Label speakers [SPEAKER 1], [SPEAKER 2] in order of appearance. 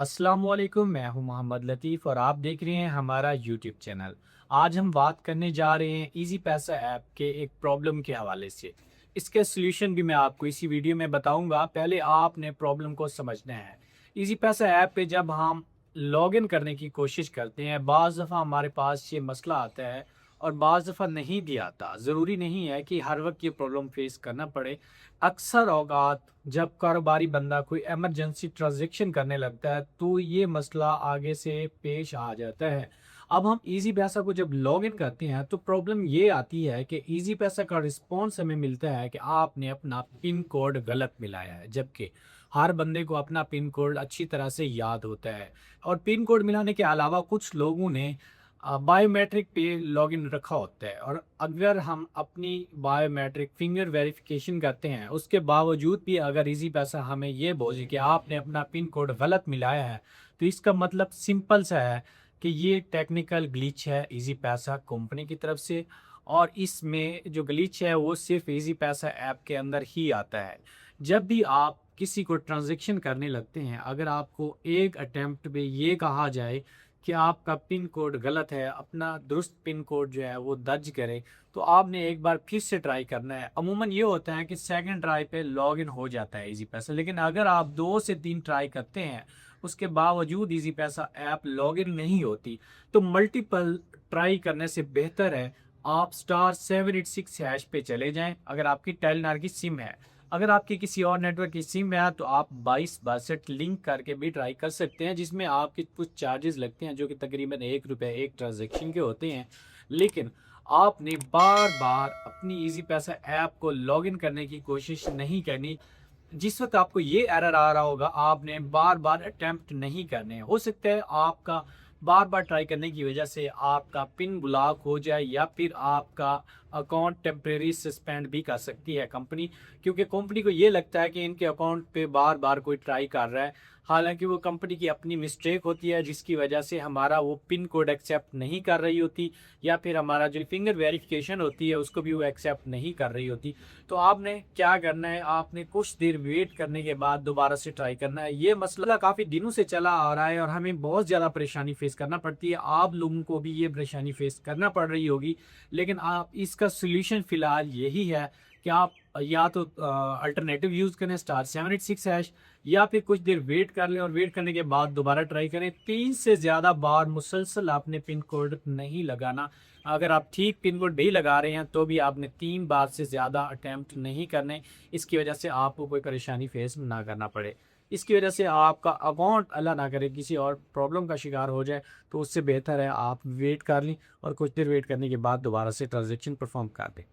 [SPEAKER 1] अस्सलाम वालेकुम, मैं हूं मोहम्मद लतीफ़ और आप देख रहे हैं हमारा यूट्यूब चैनल। आज हम बात करने जा रहे हैं इजी पैसा ऐप के एक प्रॉब्लम के हवाले से। इसके सॉल्यूशन भी मैं आपको इसी वीडियो में बताऊंगा। पहले आपने प्रॉब्लम को समझना है। इजी पैसा ऐप पे जब हम लॉगिन करने की कोशिश करते हैं, बाज़ दफ़ा हमारे पास ये मसला आता है और बाज़ दफ़ा नहीं भी आता। ज़रूरी नहीं है कि हर वक्त ये प्रॉब्लम फेस करना पड़े। अक्सर औक़ात जब कारोबारी बंदा कोई इमरजेंसी ट्रांज़ैक्शन करने लगता है, तो ये मसला आगे से पेश आ जाता है। अब हम ईज़ी पैसा को जब लॉगिन करते हैं, तो प्रॉब्लम ये आती है कि ईज़ी पैसा का रिस्पॉन्स हमें मिलता है कि आपने अपना पिन कोड गलत मिलाया है, जबकि हर बंदे को अपना पिन कोड अच्छी तरह से याद होता है। और पिन कोड मिलाने के अलावा कुछ लोगों ने बायोमेट्रिक पे लॉगिन रखा होता है, और अगर हम अपनी बायोमेट्रिक फिंगर वेरिफिकेशन करते हैं, उसके बावजूद भी अगर इजी पैसा हमें ये बोले कि आपने अपना पिन कोड गलत मिलाया है, तो इसका मतलब सिंपल सा है कि ये टेक्निकल ग्लिच है इजी पैसा कंपनी की तरफ से। और इसमें जो ग्लिच है वो सिर्फ इजी पैसा ऐप के अंदर ही आता है। जब भी आप किसी को ट्रांजेक्शन करने लगते हैं, अगर आपको एक अटेम्प्ट पे ये कहा जाए कि आपका पिन कोड गलत है, अपना दुरुस्त पिन कोड जो है वो दर्ज करें, तो आपने एक बार फिर से ट्राई करना है। अमूमन ये होता है कि सेकंड ट्राई पे लॉगिन हो जाता है इजी पैसा, लेकिन अगर आप 2 से 3 ट्राई करते हैं, उसके बावजूद इजी पैसा ऐप लॉगिन नहीं होती, तो मल्टीपल ट्राई करने से बेहतर है आप *786# पे चले जाएँ, अगर आपकी टेलीनॉर की सिम है। अगर आपकी किसी और नेटवर्क की सिम है, तो आप 2262 लिंक करके भी ट्राई कर सकते हैं, जिसमें आपके कुछ चार्जेस लगते हैं जो कि तकरीबन ₹1 एक ट्रांजैक्शन के होते हैं। लेकिन आपने बार-बार अपनी ईज़ी पैसा ऐप को लॉगिन करने की कोशिश नहीं करनी। जिस वक़्त आपको ये एरर आ रहा होगा, आपने बार-बार अटेम्प्ट नहीं करने हैं। हो सकता है आपका बार-बार ट्राई करने की वजह से आपका पिन ब्लॉक हो जाए, या फिर आपका अकाउंट टेम्परेरी सस्पेंड भी कर सकती है कंपनी, क्योंकि कंपनी को ये लगता है कि इनके अकाउंट पे बार-बार कोई ट्राई कर रहा है। हालाँकि वो कंपनी की अपनी मिस्टेक होती है, जिसकी वजह से हमारा वो पिन कोड एक्सेप्ट नहीं कर रही होती, या फिर हमारा जो फिंगर वेरिफिकेशन होती है उसको भी वो एक्सेप्ट नहीं कर रही होती। तो आपने क्या करना है, आपने कुछ देर वेट करने के बाद दोबारा से ट्राई करना है। ये मसला काफ़ी दिनों से चला आ रहा है और हमें बहुत ज़्यादा परेशानी फेस करना पड़ती है। आप लोगों को भी ये परेशानी फेस करना पड़ रही होगी, लेकिन आप इसका सॉल्यूशन फ़िलहाल यही है कि आप या तो अल्टरनेटिव यूज़ करें *786#, या फिर कुछ देर वेट कर लें और वेट करने के बाद दोबारा ट्राई करें। 3 से ज़्यादा बार मुसलसल आपने पिन कोड नहीं लगाना। अगर आप ठीक पिन कोड भी लगा रहे हैं, तो भी आपने 3 बार से ज़्यादा अटेम्प्ट नहीं करने। इसकी वजह से आपको कोई परेशानी फेस ना करना पड़े। इसकी वजह से आपका अकाउंट अल्लाह ना करे किसी और प्रॉब्लम का शिकार हो जाए, तो उससे बेहतर है आप वेट कर लें और कुछ देर वेट करने के बाद दोबारा से ट्रांज़ैक्शन परफ़ॉर्म कर दें।